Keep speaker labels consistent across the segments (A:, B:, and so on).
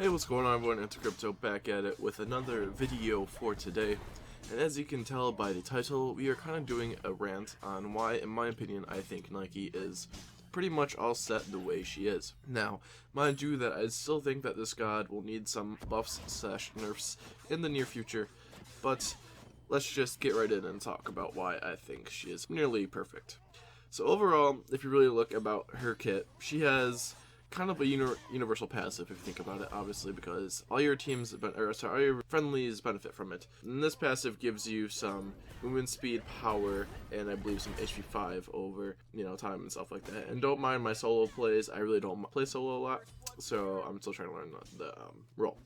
A: Hey, what's going on everyone? Crypto back at it with another video for today. And as you can tell by the title, we are kind of doing a rant on why, in my opinion, I think Nike is pretty much all set the way she is. Now, mind you that I still think that this god will need some buffs / nerfs in the near future, but let's just get right in and talk about why I think she is nearly perfect. So overall, if you really look about her kit, she has kind of a universal passive if you think about it, obviously, because all your all your friendlies benefit from it. And this passive gives you some movement speed, power, and I believe some HP 5 over, time and stuff like that. And don't mind my solo plays, I really don't play solo a lot, so I'm still trying to learn the role.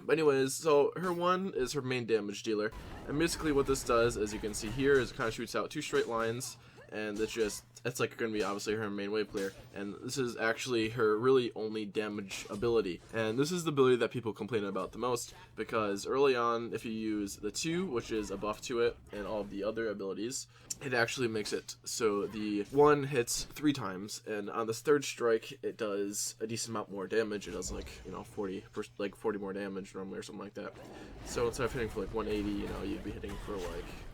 A: But anyways, so her one is her main damage dealer, and basically what this does, as you can see here, is it kind of shoots out two straight lines, and it's like going to be obviously her main wave clear, and this is actually her really only damage ability. And this is the ability that people complain about the most, because early on, if you use the 2, which is a buff to it, and all of the other abilities, it actually makes it so the 1 hits 3 times, and on this third strike, it does a decent amount more damage. It does 40 more damage normally or something like that. So instead of hitting for 180, you'd be hitting for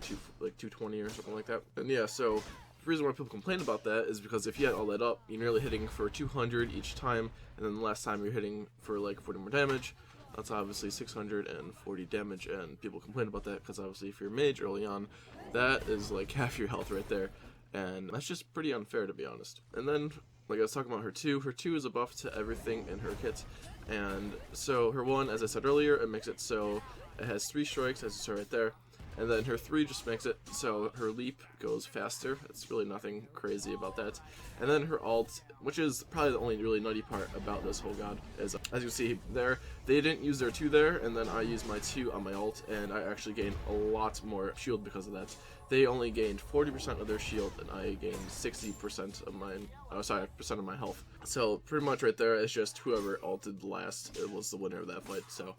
A: 220 or something like that. And yeah, so the reason why people complain about that is because if you add all that up, you're nearly hitting for 200 each time, and then the last time you're hitting for 40 more damage. That's obviously 640 damage, and people complain about that because obviously if you're mage early on, that is half your health right there, and that's just pretty unfair, to be honest. And then, like I was talking about her 2 is a buff to everything in her kit, and so her 1, as I said earlier, it makes it so it has 3 strikes, as you saw right there. And then her 3 just makes it so her leap goes faster. It's really nothing crazy about that. And then her ult, which is probably the only really nutty part about this whole god, is as you see there, they didn't use their 2 there, and then I used my 2 on my ult, and I actually gained a lot more shield because of that. They only gained 40% of their shield, and I gained 60% of percent of my health. So pretty much right there, it's just whoever ulted last, it was the winner of that fight. So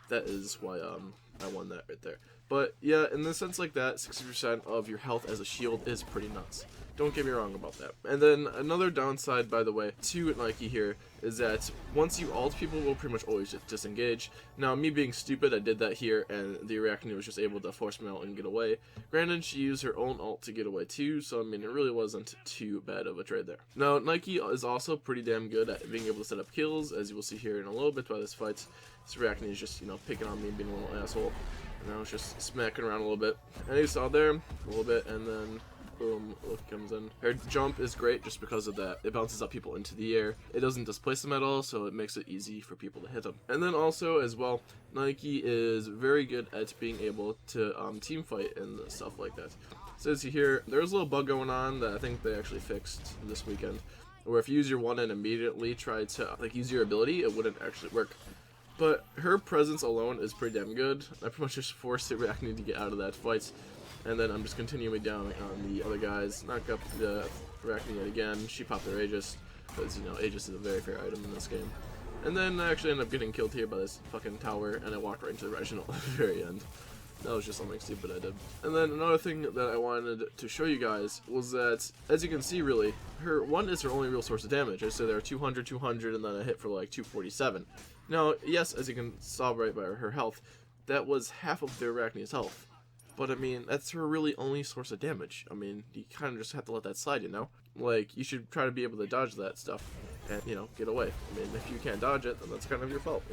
A: that is why I won that right there. But yeah, in the sense like that, 60% of your health as a shield is pretty nuts. Don't get me wrong about that. And then another downside, by the way, to Nike here, is that once you ult, people will pretty much always just disengage. Now, me being stupid, I did that here, and the Arachne was just able to force me out and get away. Granted, she used her own ult to get away too, so I mean, it really wasn't too bad of a trade there. Now, Nike is also pretty damn good at being able to set up kills, as you will see here in a little bit by this fight. This Arachne is just, picking on me and being a little asshole. And I was just smacking around a little bit. And you saw there, a little bit, and then boom, look, comes in. Her jump is great just because of that. It bounces up people into the air. It doesn't displace them at all, so it makes it easy for people to hit them. And then also, as well, Nike is very good at being able to team fight and stuff like that. So as you hear, there's a little bug going on that I think they actually fixed this weekend, where if you use your 1 and immediately try to use your ability, it wouldn't actually work. But her presence alone is pretty damn good. I pretty much just forced the Arachne to get out of that fight. And then I'm just continuing down on the other guys. Knock up the Arachne yet again. She popped her Aegis, because, Aegis is a very fair item in this game. And then I actually ended up getting killed here by this fucking tower, and I walked right into the Reginald at the very end. That was just something stupid I did. And then another thing that I wanted to show you guys was that, as you can see really, her 1 is her only real source of damage. I said there are 200, 200, and then I hit for 247. Now, yes, as you can saw right by her health, that was half of the Arachne's health. But I mean, that's her really only source of damage. I mean, you kind of just have to let that slide, you should try to be able to dodge that stuff and, get away. I mean, if you can't dodge it, then that's kind of your fault,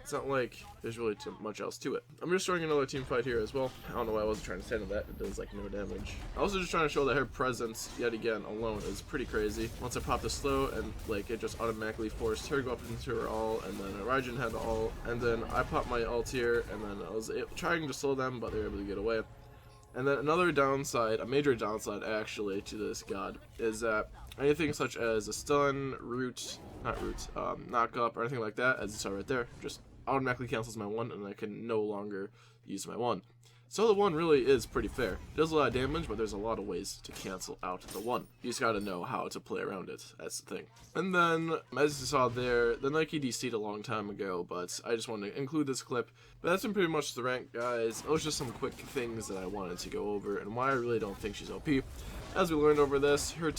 A: It's not like there's really too much else to it. I'm just showing another team fight here as well. I don't know why I wasn't trying to stand on that. It does no damage. Also just trying to show that her presence, yet again, alone is pretty crazy. Once I popped the slow and it just automatically forced her to go up into her ult, and then Raijin had the ult, and then I popped my ult here, and then I was trying to slow them, but they were able to get away. And then another downside, a major downside actually to this god, is that anything such as a stun, knock up, or anything like that, as you saw right there, just automatically cancels my 1, and I can no longer use my 1. So the 1 really is pretty fair. It does a lot of damage, but there's a lot of ways to cancel out the 1. You just gotta know how to play around it, that's the thing. And then, as you saw there, the Nike DC'd a long time ago, but I just wanted to include this clip. But that's been pretty much the rank, guys. Those are just some quick things that I wanted to go over, and why I really don't think she's OP. As we learned over this, her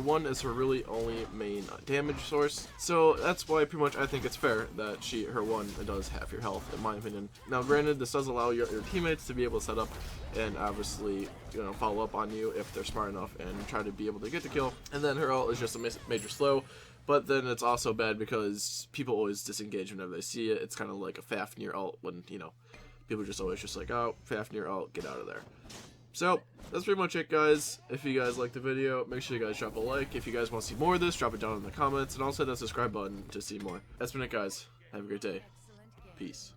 A: one is her really only main damage source. So that's why pretty much I think it's fair that her one does half your health, in my opinion. Now granted, this does allow your teammates to be able to set up and obviously, you know, follow up on you if they're smart enough and try to be able to get the kill. And then her ult is just a major slow. But then it's also bad because people always disengage whenever they see it. It's kind of like a Fafnir ult when, you know, people are just always just like, oh, Fafnir ult, get out of there. So, that's pretty much it, guys. If you guys liked the video, make sure you guys drop a like. If you guys want to see more of this, drop it down in the comments. And also hit that subscribe button to see more. That's been it, guys. Have a great day. Peace.